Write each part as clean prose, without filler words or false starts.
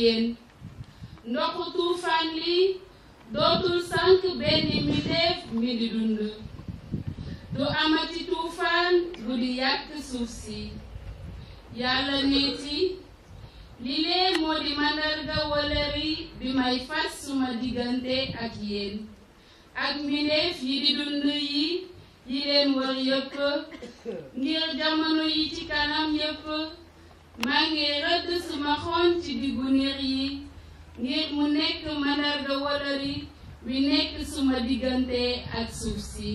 yéen ndoxu tuufaan li dootul sànk benn mbindeef mi di dund du amati tuufaan bu di yàq suuf si yàlla neeti li lee moo di mandarga wëllëri bi may fas suma diggante ak yéen ak mbindeef yi di dund yi leen war yépp ngir jamono yi ci kanam yépp maa ngi rëdd suma xon ci diggu niir yi ngir mu nekk mandarga wëllëri bi nekk suma diggante ak suuf si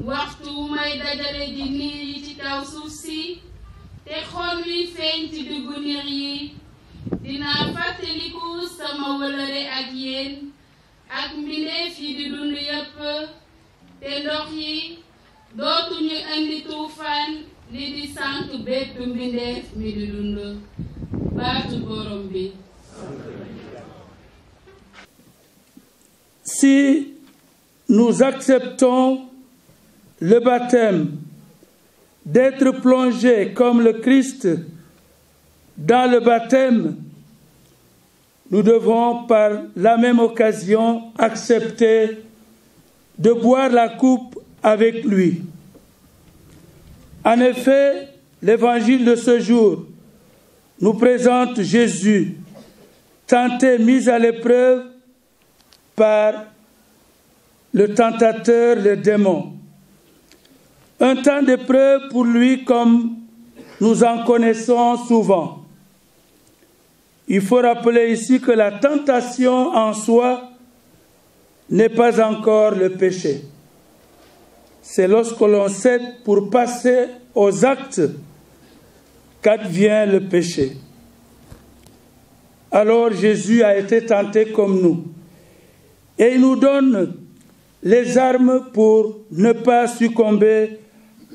waxtu may dajale ji niir yi ci kaw suuf si te xol wi feeñ ci diggu niir yi dinaa fàttaliku sama wëllëre ak yéen ak mbindeef yi di dund yépp te ndox yi dootuñu indi tuufaan li di sànk bépp mbindeef mi di dund baatu borom bi. Si nous acceptons le baptême, d'être plongés comme le Christ dans le baptême, nous devons par la même occasion accepter de boire la coupe avec lui. En effet, l'évangile de ce jour nous présente Jésus, tenté, mis à l'épreuve par le tentateur, le démon. Un temps d'épreuve pour lui comme nous en connaissons souvent. Il faut rappeler ici que la tentation en soi n'est pas encore le péché. C'est lorsque l'on cède pour passer aux actes qu'advient le péché. Alors Jésus a été tenté comme nous. Et il nous donne les armes pour ne pas succomber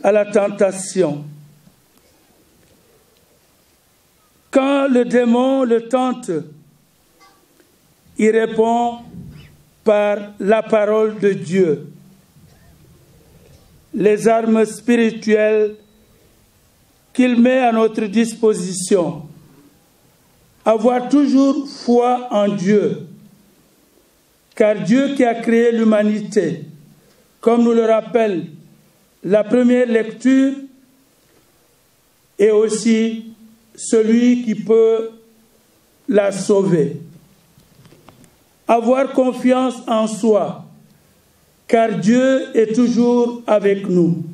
à la tentation. Quand le démon le tente, il répond par la parole de Dieu. Les armes spirituelles qu'il met à notre disposition. Avoir toujours foi en Dieu. Car Dieu qui a créé l'humanité, comme nous le rappelle la première lecture, est aussi celui qui peut la sauver. Avoir confiance en soi, car Dieu est toujours avec nous.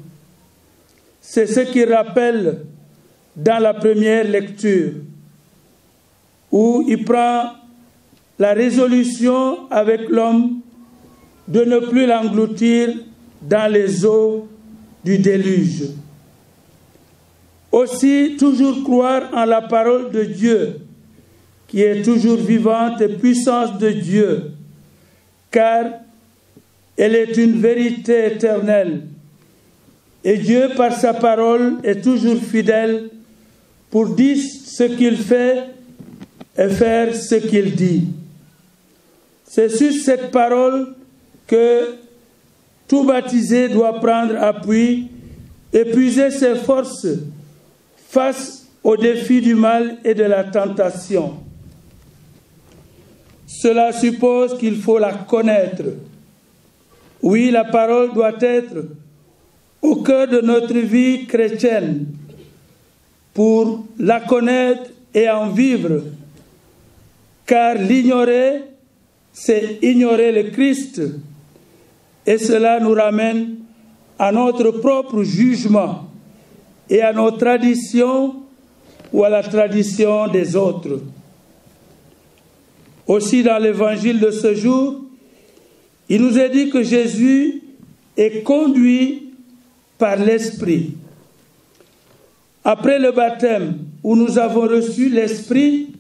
C'est ce qu'il rappelle dans la première lecture, où il prend la résolution avec l'homme de ne plus l'engloutir dans les eaux du déluge. Aussi, toujours croire en la parole de Dieu, qui est toujours vivante et puissance de Dieu, car elle est une vérité éternelle. Et Dieu, par sa parole, est toujours fidèle pour dire ce qu'il fait et faire ce qu'il dit. C'est sur cette parole que tout baptisé doit prendre appui et puiser ses forces face aux défis du mal et de la tentation. Cela suppose qu'il faut la connaître. Oui, la parole doit être au cœur de notre vie chrétienne pour la connaître et en vivre, car l'ignorer, c'est ignorer le Christ, et cela nous ramène à notre propre jugement et à nos traditions ou à la tradition des autres. Aussi, dans l'évangile de ce jour, il nous est dit que Jésus est conduit par l'Esprit. Après le baptême où nous avons reçu l'Esprit,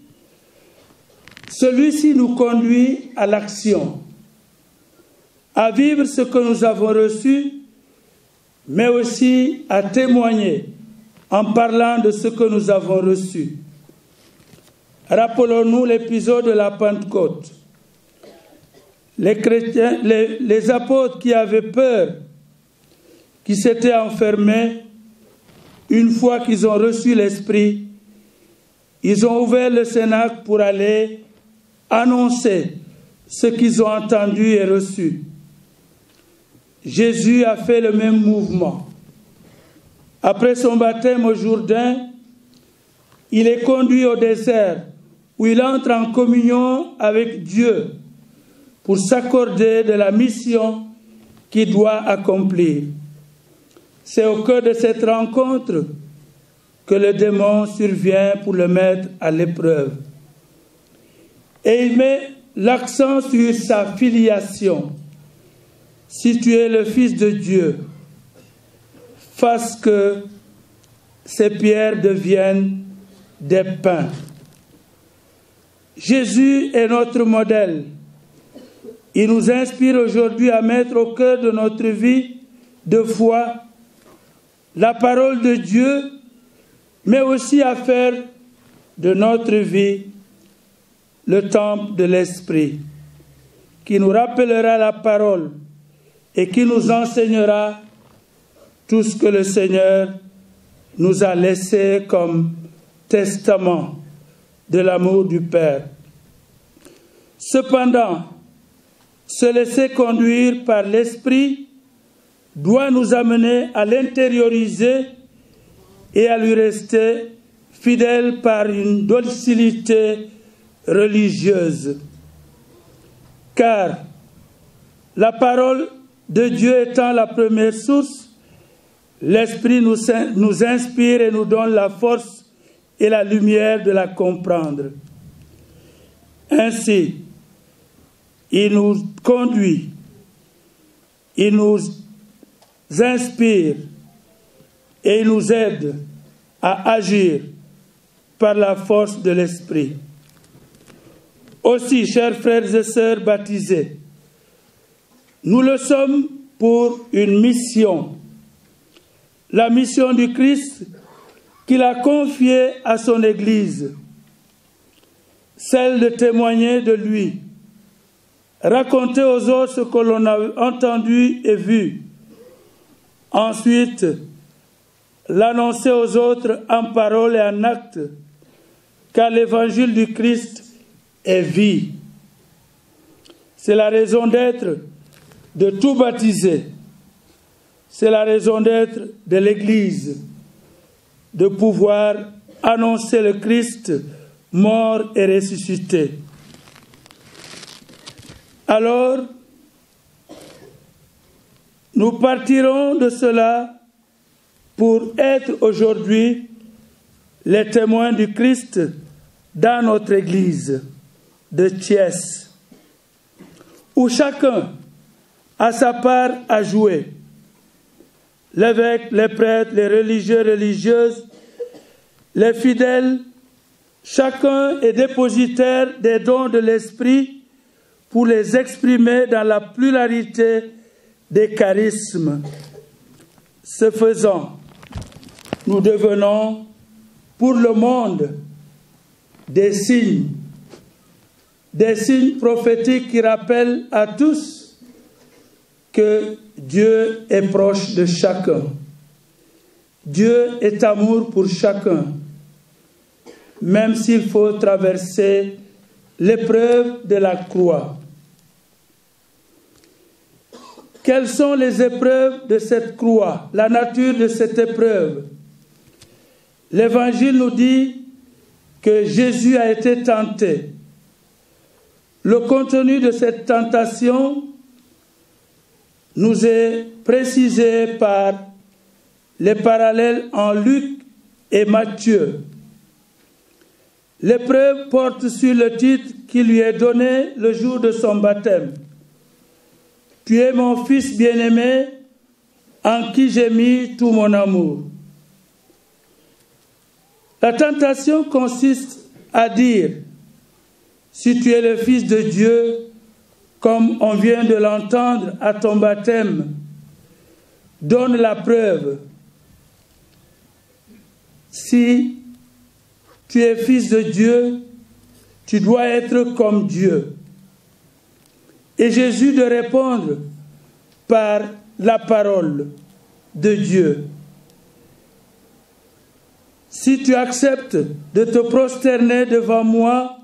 celui-ci nous conduit à l'action, à vivre ce que nous avons reçu, mais aussi à témoigner en parlant de ce que nous avons reçu. Rappelons-nous l'épisode de la Pentecôte. Les chrétiens, les apôtres qui avaient peur, qui s'étaient enfermés, une fois qu'ils ont reçu l'Esprit, ils ont ouvert le cénacle pour aller annoncer ce qu'ils ont entendu et reçu. Jésus a fait le même mouvement. Après son baptême au Jourdain, il est conduit au désert où il entre en communion avec Dieu pour s'accorder de la mission qu'il doit accomplir. C'est au cœur de cette rencontre que le démon survient pour le mettre à l'épreuve. Et il met l'accent sur sa filiation. Si tu es le Fils de Dieu, fasse que ces pierres deviennent des pains. Jésus est notre modèle. Il nous inspire aujourd'hui à mettre au cœur de notre vie de foi la parole de Dieu, mais aussi à faire de notre vie le temple de l'Esprit, qui nous rappellera la parole et qui nous enseignera tout ce que le Seigneur nous a laissé comme testament de l'amour du Père. Cependant, se laisser conduire par l'Esprit doit nous amener à l'intérioriser et à lui rester fidèle par une docilité religieuse. Car la parole de Dieu étant la première source, l'Esprit nous inspire et nous donne la force et la lumière de la comprendre. Ainsi, il nous conduit, il nous inspire et il nous aide à agir par la force de l'Esprit. Aussi, chers frères et sœurs baptisés, nous le sommes pour une mission, la mission du Christ qu'il a confiée à son Église, celle de témoigner de lui, raconter aux autres ce que l'on a entendu et vu, ensuite l'annoncer aux autres en parole et en acte, car l'évangile du Christ est vie. C'est la raison d'être de tout baptisé. C'est la raison d'être de l'Église, de pouvoir annoncer le Christ mort et ressuscité. Alors, nous partirons de cela pour être aujourd'hui les témoins du Christ dans notre Église de Thiès, où chacun a sa part à jouer. L'évêque, les prêtres, les religieux, religieuses, les fidèles, chacun est dépositaire des dons de l'Esprit pour les exprimer dans la pluralité des charismes. Ce faisant, nous devenons pour le monde des signes prophétiques qui rappellent à tous que Dieu est proche de chacun. Dieu est amour pour chacun, même s'il faut traverser l'épreuve de la croix. Quelles sont les épreuves de cette croix, la nature de cette épreuve? L'Évangile nous dit que Jésus a été tenté. Le contenu de cette tentation nous est précisé par les parallèles en Luc et Matthieu. L'épreuve porte sur le titre qui lui est donné le jour de son baptême. « Tu es mon Fils bien-aimé, en qui j'ai mis tout mon amour. » La tentation consiste à dire, si tu es le Fils de Dieu, comme on vient de l'entendre à ton baptême, donne la preuve. Si tu es Fils de Dieu, tu dois être comme Dieu. Et Jésus de répondre par la parole de Dieu. si tu acceptes de te prosterner devant moi,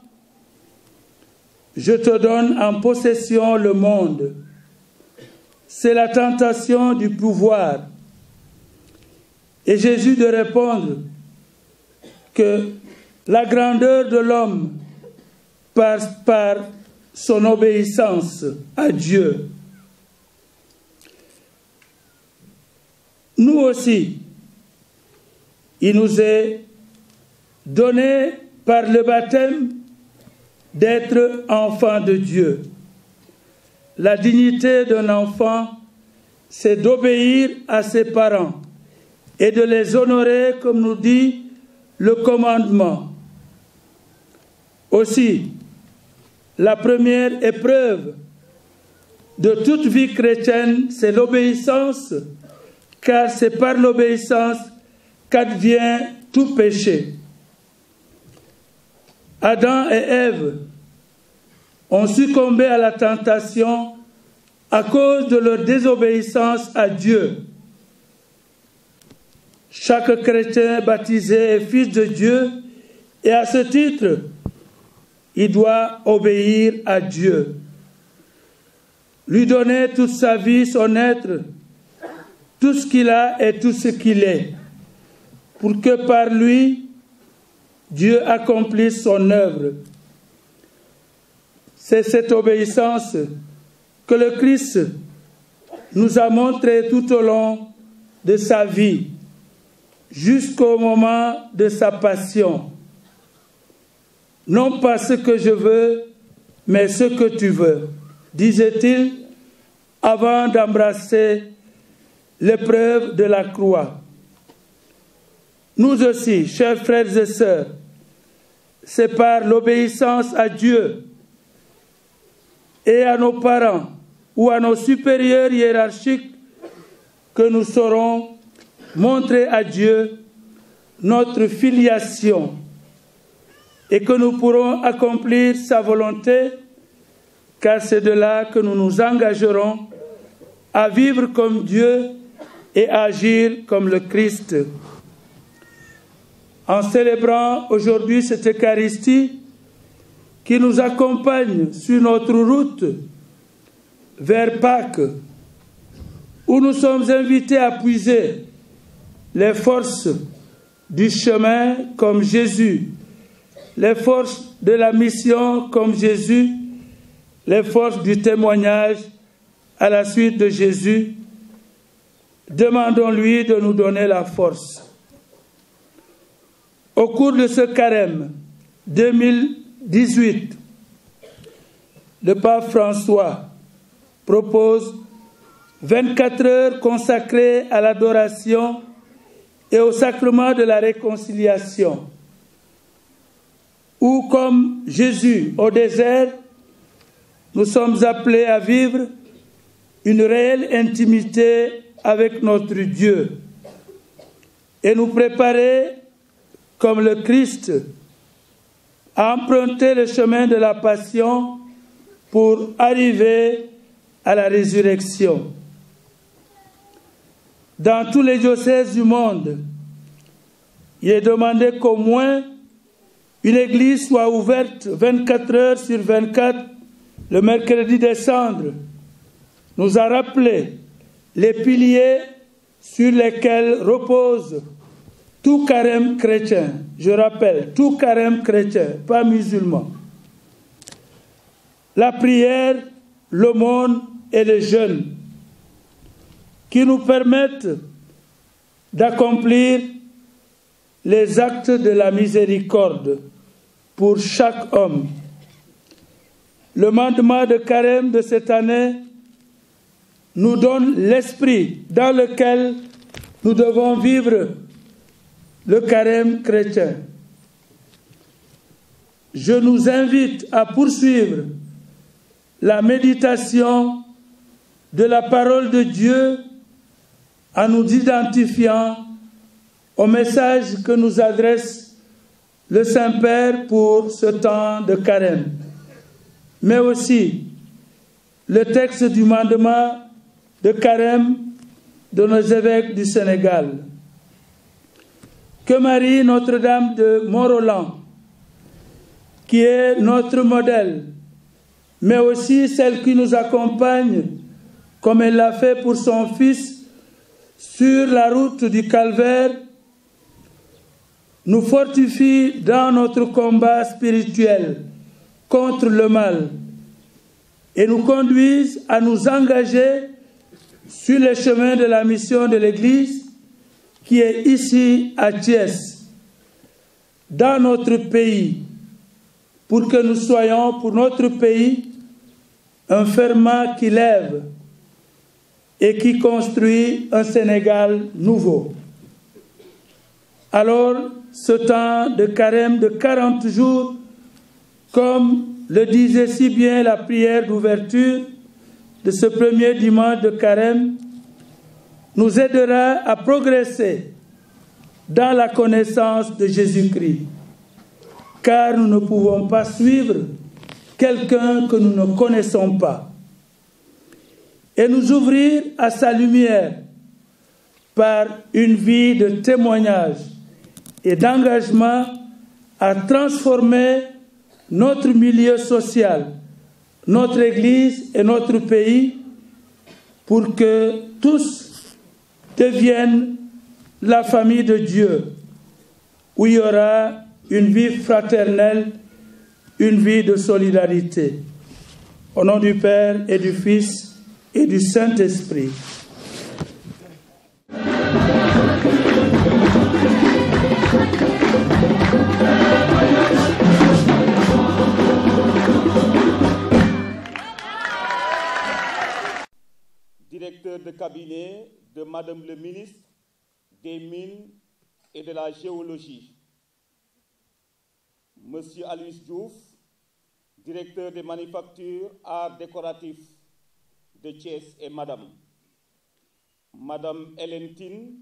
je te donne en possession le monde. C'est la tentation du pouvoir. Et Jésus de répondre que la grandeur de l'homme passe par son obéissance à Dieu. Nous aussi, il nous est donné par le baptême d'être enfant de Dieu. La dignité d'un enfant, c'est d'obéir à ses parents et de les honorer, comme nous dit le commandement. Aussi, la première épreuve de toute vie chrétienne, c'est l'obéissance, car c'est par l'obéissance qu'advient tout péché. Adam et Ève ont succombé à la tentation à cause de leur désobéissance à Dieu. Chaque chrétien baptisé est fils de Dieu et à ce titre, il doit obéir à Dieu, lui donner toute sa vie, son être, tout ce qu'il a et tout ce qu'il est, pour que par lui, Dieu accomplisse son œuvre. C'est cette obéissance que le Christ nous a montré tout au long de sa vie, jusqu'au moment de sa passion. Non pas ce que je veux, mais ce que tu veux, disait-il avant d'embrasser l'épreuve de la croix. Nous aussi, chers frères et sœurs, c'est par l'obéissance à Dieu et à nos parents ou à nos supérieurs hiérarchiques que nous saurons montrer à Dieu notre filiation et que nous pourrons accomplir sa volonté, car c'est de là que nous nous engagerons à vivre comme Dieu et à agir comme le Christ. En célébrant aujourd'hui cette Eucharistie qui nous accompagne sur notre route vers Pâques, où nous sommes invités à puiser les forces du chemin comme Jésus, les forces de la mission comme Jésus, les forces du témoignage à la suite de Jésus. Demandons-lui de nous donner la force. Au cours de ce carême 2018, le pape François propose 24 heures consacrées à l'adoration et au sacrement de la réconciliation, où, comme Jésus au désert, nous sommes appelés à vivre une réelle intimité avec notre Dieu et nous préparer, comme le Christ, à emprunter le chemin de la passion pour arriver à la résurrection. Dans tous les diocèses du monde, il est demandé qu'au moins une église soit ouverte 24 heures sur 24 le mercredi des Cendres. Nous a rappelé les piliers sur lesquels repose tout carême chrétien. Je rappelle, tout carême chrétien, pas musulman. La prière, l'aumône et le jeûne, qui nous permettent d'accomplir les actes de la miséricorde pour chaque homme. Le mandement de carême de cette année nous donne l'esprit dans lequel nous devons vivre le carême chrétien. Je nous invite à poursuivre la méditation de la parole de Dieu en nous identifiant au message que nous adresse le Saint-Père pour ce temps de carême, mais aussi le texte du mandement de carême de nos évêques du Sénégal. que Marie Notre-Dame de Mont-Roland, qui est notre modèle, mais aussi celle qui nous accompagne, comme elle l'a fait pour son fils sur la route du Calvaire, nous fortifie dans notre combat spirituel contre le mal et nous conduise à nous engager sur le chemin de la mission de l'Église qui est ici à Thiès, dans notre pays, pour que nous soyons pour notre pays un ferment qui lève et qui construit un Sénégal nouveau. Alors, ce temps de carême de 40 jours, comme le disait si bien la prière d'ouverture de ce premier dimanche de carême, nous aidera à progresser dans la connaissance de Jésus-Christ, car nous ne pouvons pas suivre quelqu'un que nous ne connaissons pas, et nous ouvrir à sa lumière par une vie de témoignage et d'engagement à transformer notre milieu social, notre Église et notre pays pour que tous deviennent la famille de Dieu, où il y aura une vie fraternelle, une vie de solidarité. Au nom du Père et du Fils et du Saint-Esprit. Directeur de cabinet de Madame le ministre des Mines et de la Géologie. Monsieur Aloïs Diouf, directeur des manufactures, arts décoratifs de Thiès et Madame Hélène Tine,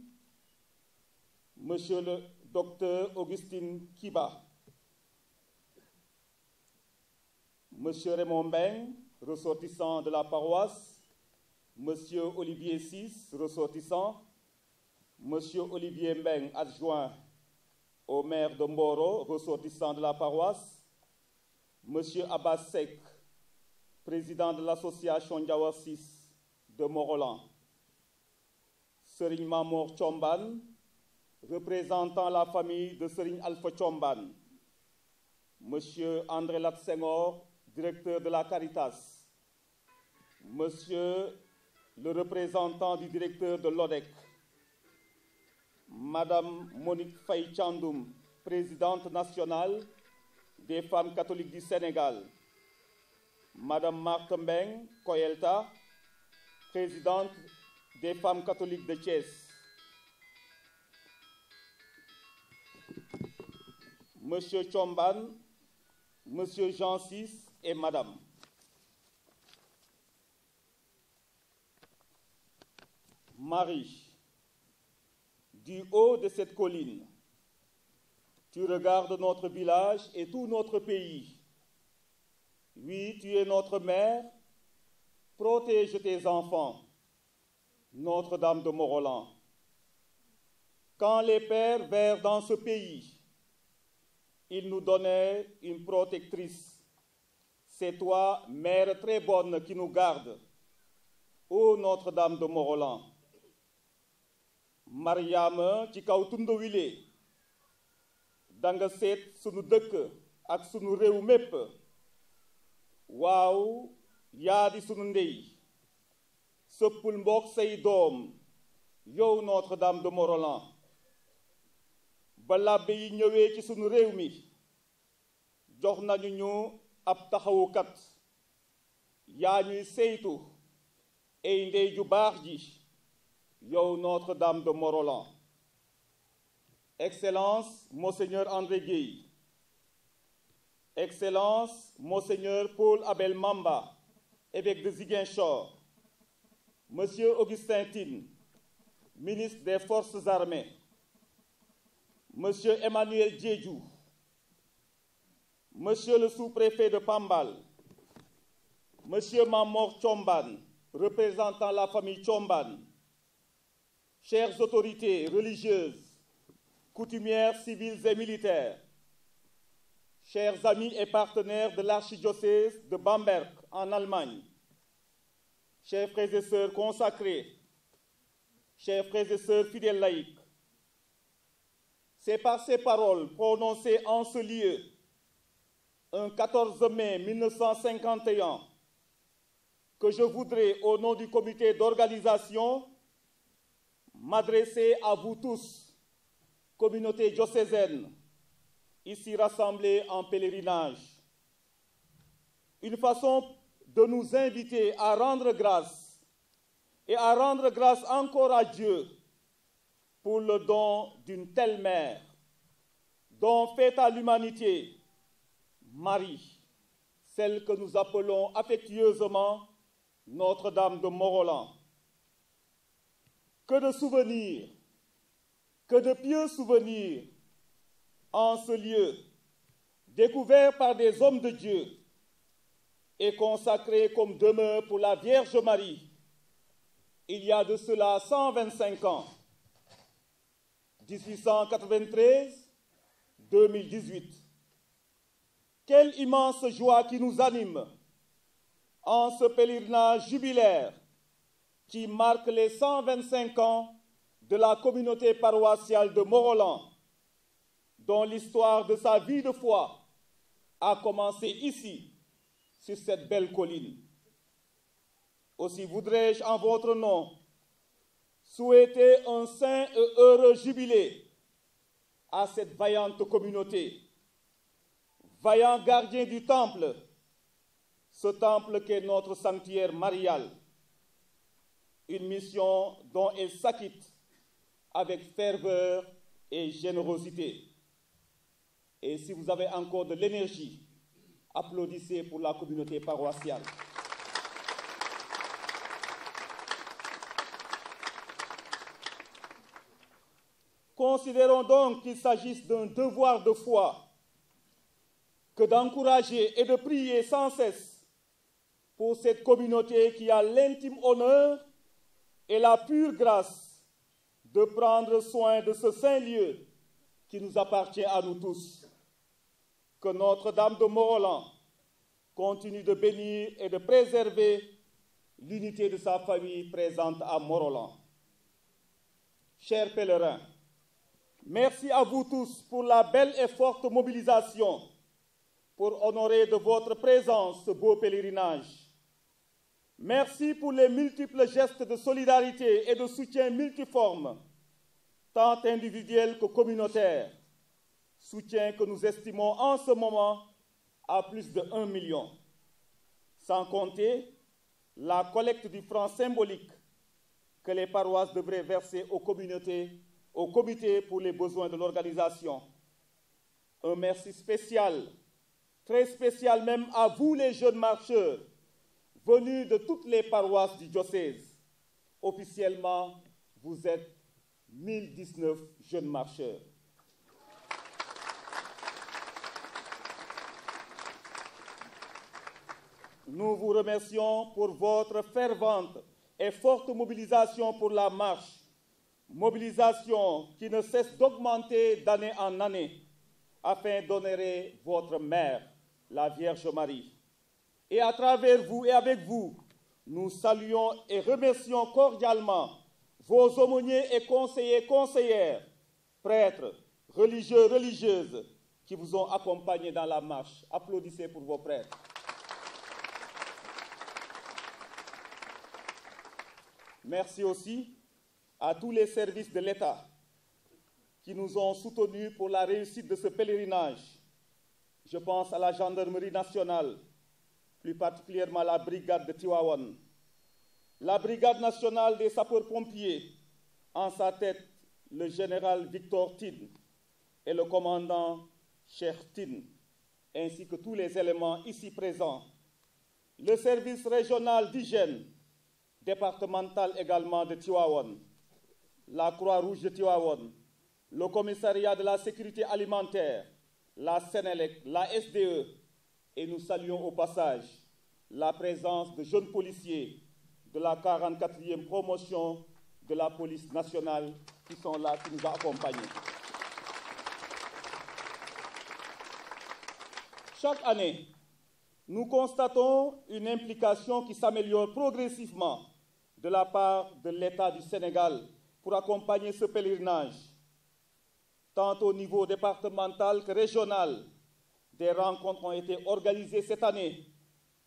Monsieur le docteur Augustine Kiba, Monsieur Raymond Beng, ressortissant de la paroisse, Monsieur Olivier Sis, ressortissant, Monsieur Olivier Mbeng, adjoint au maire de Mboro, ressortissant de la paroisse, Monsieur Abbas Sek, président de l'association Ndiawa 6 de Mont-Roland, Serigne Mamour Chomban, représentant la famille de Serigne Alpha Chomban, Monsieur André Lat Senghor, directeur de la Caritas, Monsieur le représentant du directeur de l'ODEC, Madame Monique Faye Chandoum, présidente nationale des femmes catholiques du Sénégal, Madame Marthe Mbeng Koyelta, présidente des femmes catholiques de Thiès, Monsieur Chomban, Monsieur Jean VI et Madame. Marie, du haut de cette colline, tu regardes notre village et tout notre pays. Oui, tu es notre mère, protège tes enfants, Notre-Dame de Mont-Roland. Quand les pères vinrent dans ce pays, ils nous donnaient une protectrice. C'est toi, mère très bonne, qui nous garde, ô Notre-Dame de Mont-Roland. Mariama ci kaw tundu wile danga seet sunu dëkk ak sunu réew mépp waaw yaa di sunu ndey sëppul mbokk say doom yow Notre-Dame de Mont-Roland ba làbbe yi ñëwee ci sunu réew mi jox nañu ñu ab taxawukat yaa ñuy saytu ay ndey ju baax ji yow Notre-Dame de Mont-Roland. Excellence, Monseigneur André Gueye. Excellence, Monseigneur Paul Abel Mamba, évêque de Ziguinchor. Monsieur Augustin Tine, ministre des Forces armées. Monsieur Emmanuel Diédhiou. Monsieur le sous-préfet de Pambal. Monsieur Mamor Chomban, représentant la famille Chomban. Chères autorités religieuses, coutumières civiles et militaires, chers amis et partenaires de l'archidiocèse de Bamberg en Allemagne, chers frères et sœurs consacrés, chers frères et sœurs fidèles laïcs, c'est par ces paroles prononcées en ce lieu, un 14 mai 1951, que je voudrais, au nom du comité d'organisation, m'adresser à vous tous, communauté diocésaine, ici rassemblés en pèlerinage. Une façon de nous inviter à rendre grâce, et à rendre grâce encore à Dieu pour le don d'une telle mère, don fait à l'humanité, Marie, celle que nous appelons affectueusement Notre-Dame de Morolan. Que de souvenirs, que de pieux souvenirs en ce lieu, découvert par des hommes de Dieu et consacré comme demeure pour la Vierge Marie, il y a de cela 125 ans, 1893-2018. Quelle immense joie qui nous anime en ce pèlerinage jubilaire qui marque les 125 ans de la communauté paroissiale de Morolan, dont l'histoire de sa vie de foi a commencé ici, sur cette belle colline. Aussi voudrais-je, en votre nom, souhaiter un saint et heureux jubilé à cette vaillante communauté, vaillant gardien du temple, ce temple qu'est notre sanctuaire marial, une mission dont elle s'acquitte avec ferveur et générosité. Et si vous avez encore de l'énergie, applaudissez pour la communauté paroissiale. Considérons donc qu'il s'agisse d'un devoir de foi que d'encourager et de prier sans cesse pour cette communauté qui a l'intime honneur et la pure grâce de prendre soin de ce saint lieu qui nous appartient à nous tous. Que Notre-Dame de Morolan continue de bénir et de préserver l'unité de sa famille présente à Morolan. Chers pèlerins, merci à vous tous pour la belle et forte mobilisation pour honorer de votre présence ce beau pèlerinage. Merci pour les multiples gestes de solidarité et de soutien multiformes, tant individuels que communautaires, soutien que nous estimons en ce moment à plus de 1 million. Sans compter la collecte du franc symbolique que les paroisses devraient verser aux communautés, au comité pour les besoins de l'organisation. Un merci spécial, très spécial même à vous les jeunes marcheurs, venus de toutes les paroisses du diocèse. Officiellement, vous êtes 1019 jeunes marcheurs. Nous vous remercions pour votre fervente et forte mobilisation pour la marche, mobilisation qui ne cesse d'augmenter d'année en année afin d'honorer votre mère, la Vierge Marie. Et à travers vous et avec vous, nous saluons et remercions cordialement vos aumôniers et conseillers, conseillères, prêtres, religieux, religieuses qui vous ont accompagnés dans la marche. Applaudissez pour vos prêtres. Merci aussi à tous les services de l'État qui nous ont soutenus pour la réussite de ce pèlerinage. Je pense à la Gendarmerie nationale, plus particulièrement à la brigade de Tivaouane, la brigade nationale des sapeurs-pompiers, en sa tête le général Victor Tine et le commandant Cheikh Tine, ainsi que tous les éléments ici présents, le service régional d'hygiène, départemental également de Tivaouane, la Croix-Rouge de Tivaouane, le commissariat de la sécurité alimentaire, la Sénélec, la SDE, et nous saluons au passage la présence de jeunes policiers de la 44e promotion de la police nationale qui sont là, qui nous ont accompagnés. Chaque année, nous constatons une implication qui s'améliore progressivement de la part de l'État du Sénégal pour accompagner ce pèlerinage, tant au niveau départemental que régional. Des rencontres ont été organisées cette année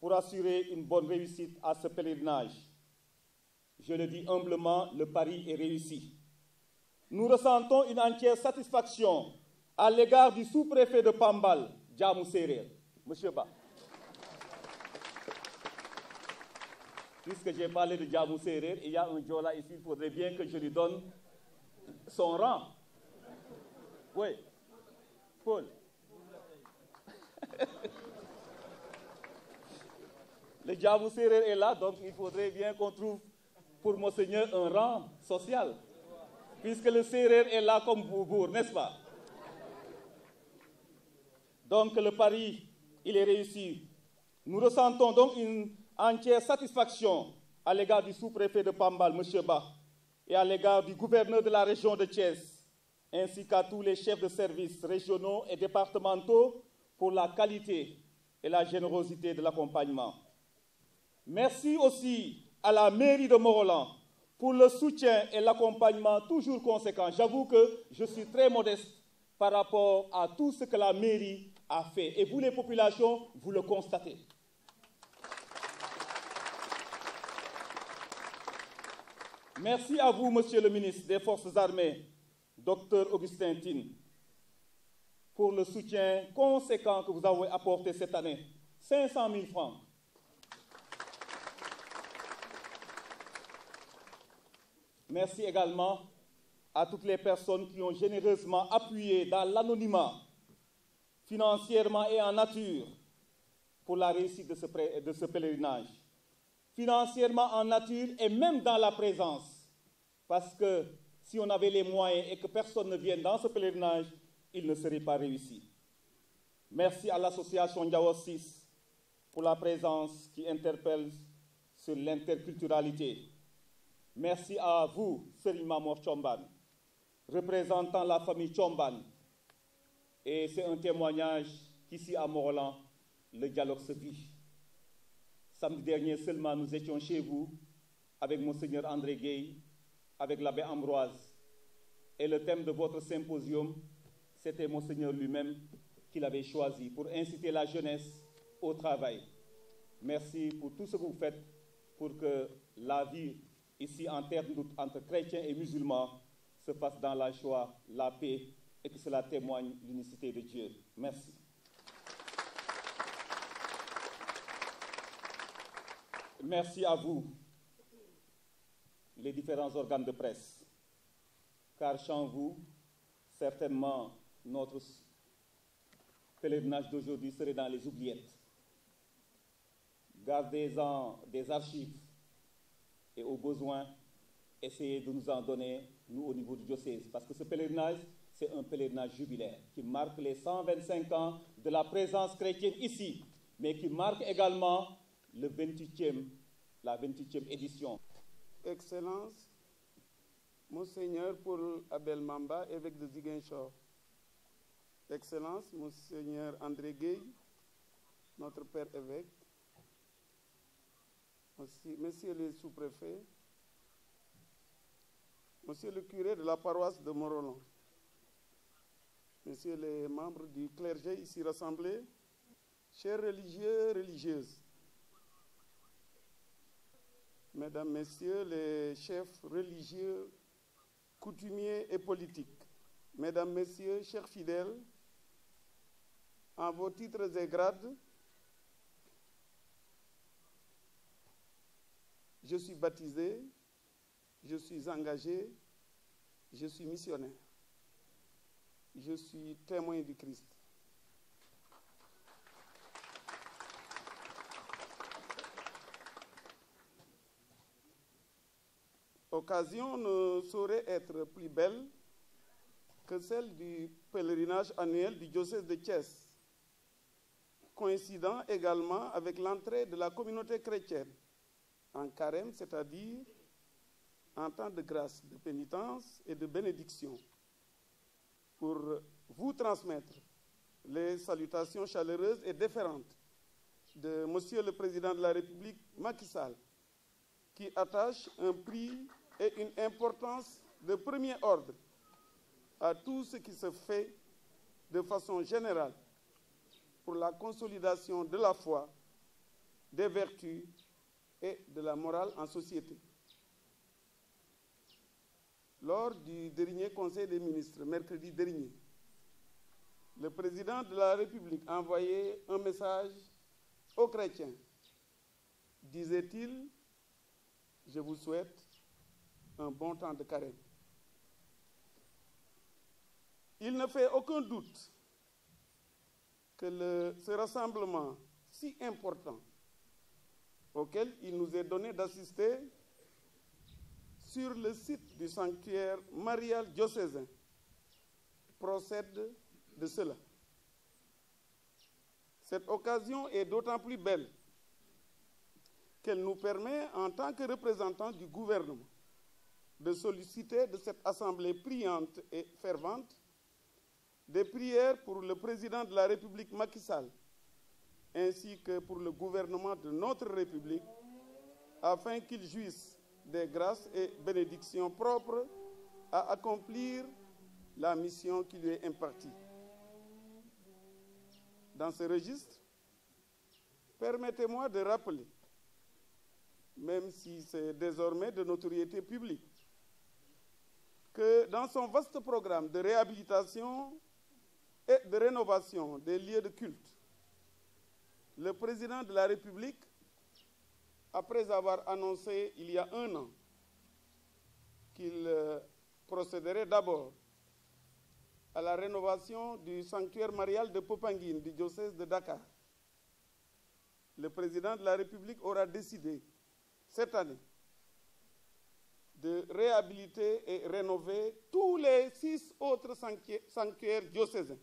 pour assurer une bonne réussite à ce pèlerinage. Je le dis humblement, le pari est réussi. Nous ressentons une entière satisfaction à l'égard du sous-préfet de Pambal, Djamou Serer. Monsieur Ba. Puisque j'ai parlé de Djamou Serer, il y a un Djola ici, il faudrait bien que je lui donne son rang. Oui, Paul. Le Djamou Serer est là, donc il faudrait bien qu'on trouve pour Monseigneur un rang social. Puisque le Serer est là comme Boubour, n'est-ce pas? Donc le pari, il est réussi. Nous ressentons donc une entière satisfaction à l'égard du sous-préfet de Pambal, M. Ba, et à l'égard du gouverneur de la région de Thiès, ainsi qu'à tous les chefs de services régionaux et départementaux pour la qualité et la générosité de l'accompagnement. Merci aussi à la mairie de Morolan pour le soutien et l'accompagnement toujours conséquent. J'avoue que je suis très modeste par rapport à tout ce que la mairie a fait. Et vous, les populations, vous le constatez. Merci à vous, Monsieur le ministre des Forces armées, Dr Augustin Tine, pour le soutien conséquent que vous avez apporté cette année. 500 000 francs. Merci également à toutes les personnes qui ont généreusement appuyé dans l'anonymat, financièrement et en nature, pour la réussite de ce pèlerinage. Financièrement, en nature et même dans la présence. Parce que si on avait les moyens et que personne ne vienne dans ce pèlerinage, il ne serait pas réussi. Merci à l'association Diawo 6 pour la présence qui interpelle sur l'interculturalité. Merci à vous, Serigne Mamor Tchomban, représentant la famille Tchomban. Et c'est un témoignage qu'ici à Morolan, le dialogue se vit. Samedi dernier seulement, nous étions chez vous avec Monseigneur André Gueye, avec l'abbé Ambroise. Et le thème de votre symposium, c'était Monseigneur lui-même qui l'avait choisi pour inciter la jeunesse au travail. Merci pour tout ce que vous faites pour que la vie ici en terre de doute entre chrétiens et musulmans se fasse dans la joie, la paix et que cela témoigne l'unicité de Dieu. Merci. Merci à vous, les différents organes de presse, car sans vous, certainement, notre pèlerinage d'aujourd'hui serait dans les oubliettes. Gardez-en des archives et au besoin, essayez de nous en donner, nous, au niveau du diocèse, parce que ce pèlerinage, c'est un pèlerinage jubilaire qui marque les 125 ans de la présence chrétienne ici, mais qui marque également la 28e édition. Excellence, Monseigneur Paul Abel Mamba, évêque de Ziguinchor. Excellence, Monseigneur André Gueye, notre père évêque. Messieurs les sous-préfets, Monsieur le curé de la paroisse de Morolan, Messieurs les membres du clergé ici rassemblés, chers religieux, religieuses, Mesdames, Messieurs les chefs religieux, coutumiers et politiques, Mesdames, Messieurs, chers fidèles, en vos titres et grades, je suis baptisé, je suis engagé, je suis missionnaire, je suis témoin du Christ. L'occasion ne saurait être plus belle que celle du pèlerinage annuel du diocèse de Thiès, coïncidant également avec l'entrée de la communauté chrétienne en carême, c'est-à-dire en temps de grâce, de pénitence et de bénédiction, pour vous transmettre les salutations chaleureuses et déférentes de Monsieur le Président de la République, Macky Sall, qui attache un prix et une importance de premier ordre à tout ce qui se fait de façon générale pour la consolidation de la foi, des vertus et de la morale en société. Lors du dernier Conseil des ministres, mercredi dernier, le Président de la République a envoyé un message aux chrétiens. Disait-il, je vous souhaite un bon temps de carême. Il ne fait aucun doute que ce rassemblement si important auquel il nous est donné d'assister sur le site du sanctuaire marial diocésain procède de cela. Cette occasion est d'autant plus belle qu'elle nous permet, en tant que représentants du gouvernement, de solliciter de cette assemblée priante et fervente des prières pour le président de la République Macky Sall, ainsi que pour le gouvernement de notre République, afin qu'il jouisse des grâces et bénédictions propres à accomplir la mission qui lui est impartie. Dans ce registre, permettez-moi de rappeler, même si c'est désormais de notoriété publique, que dans son vaste programme de réhabilitation et de rénovation des lieux de culte, le président de la République, après avoir annoncé il y a un an qu'il procéderait d'abord à la rénovation du sanctuaire marial de Popenguine du diocèse de Dakar, le président de la République aura décidé cette année de réhabiliter et rénover tous les 6 autres sanctuaires diocésains.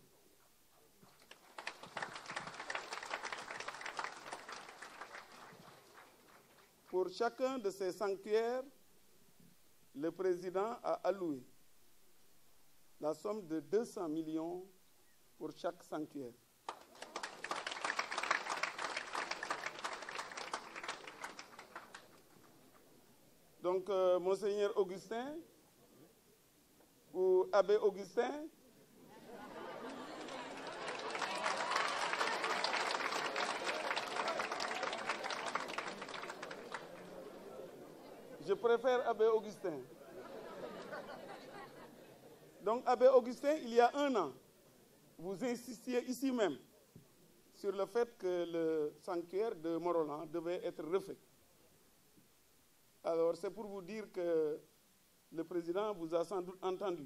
Pour chacun de ces sanctuaires, le président a alloué la somme de 200 millions pour chaque sanctuaire. Donc, Monseigneur Augustin, ou Abbé Augustin, je préfère Abbé Augustin. Donc, Abbé Augustin, il y a un an, vous insistiez ici même sur le fait que le sanctuaire de Morolan devait être refait. Alors, c'est pour vous dire que le président vous a sans doute entendu.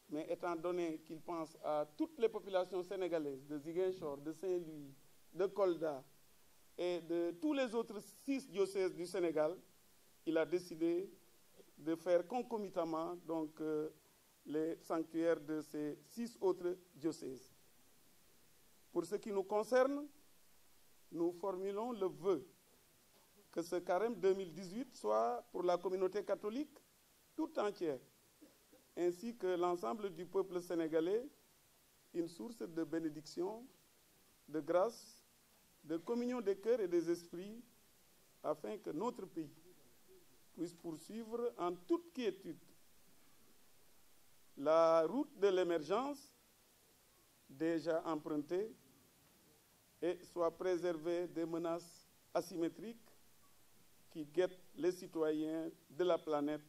Mais étant donné qu'il pense à toutes les populations sénégalaises, de Ziguinchor, de Saint-Louis, de Kolda et de tous les autres 6 diocèses du Sénégal, il a décidé de faire concomitamment donc, les sanctuaires de ces 6 autres diocèses. Pour ce qui nous concerne, nous formulons le vœu que ce carême 2018 soit pour la communauté catholique tout entière, ainsi que l'ensemble du peuple sénégalais, une source de bénédiction, de grâce, de communion des cœurs et des esprits, afin que notre pays puisse poursuivre en toute quiétude la route de l'émergence déjà empruntée et soit préservé des menaces asymétriques qui guettent les citoyens de la planète,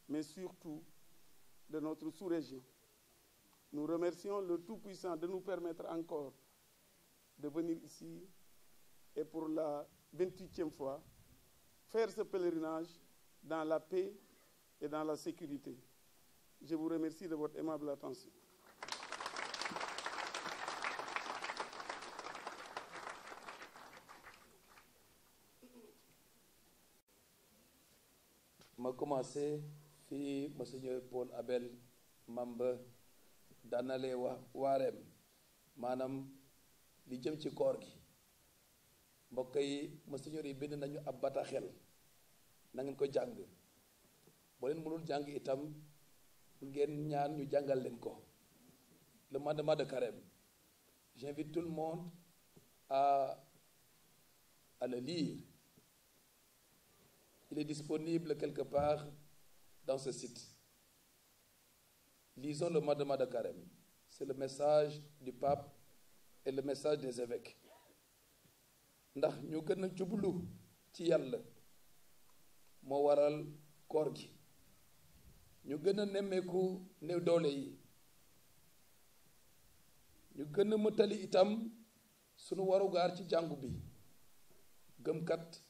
mais surtout de notre sous-région. Nous remercions le Tout-Puissant de nous permettre encore de venir ici et pour la 28e fois faire ce pèlerinage dans la paix et dans la sécurité. Je vous remercie de votre aimable attention. ma commencé fii Monseigneur Paul Abel Mamba daanalee waareem maanaam li jëm ci koor gi mbokk yi Monseigneur yi bind nañu ab bataaxel na ngeen ko jàng boo leen mënul jàng itam ngeen ñaan ñu jàngal leen ko le mandement de carême J'invite tout le monde à le lire. Il est disponible quelque part dans ce site. Lisons le Mandement de Carême. C'est le message du pape et le message des évêques. ndax ñu gën a jublu ci yàlla moo waral koor gi ñu gën a nemmeeku néew doole yi ñu gën a mëtali itam sunu warugaar ci jàngu bi gëmkat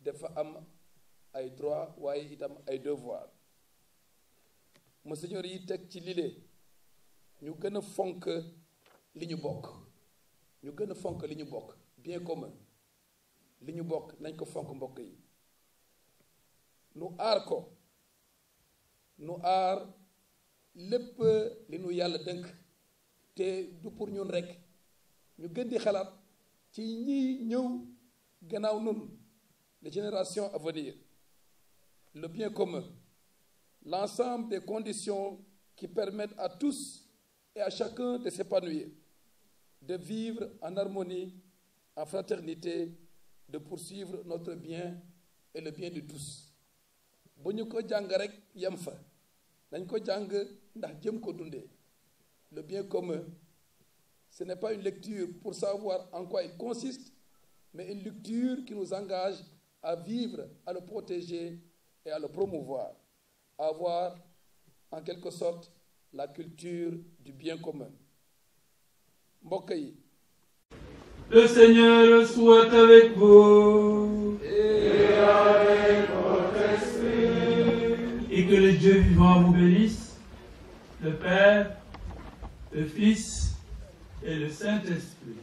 dafa am ay droit waaye itam ay devoir Monseigneur yi teg ci lile ñu gën a fonk li ñu bokk ñu gën a fonk li ñu bokk bien commun li ñu bokk nañ ko fonk mbokk yi nu aar ko nu aar lépp li nu yàlla dënk te du pour ñun rekk ñu gën di xalaat ci ñi ñëw gannaaw nun les générations à venir le bien commun l'ensemble des conditions qui permettent à tous et à chacun de s'épanouir de vivre en harmonie en fraternité de poursuivre notre bien et le bien de tous bu ñu ko jàng rek yem fa nañ ko jàng ndax jëm ko dundee le bien commun ce n'est pas une lecture pour savoir en quoi il consiste mais une lecture qui nous engage à vivre, à le protéger et à le promouvoir, à avoir en quelque sorte la culture du bien commun. Mbokk yi. Le Seigneur soit avec vous. Et avec votre esprit. Et que le Dieu vivant vous bénisse, le Père, le Fils et le Saint-Esprit.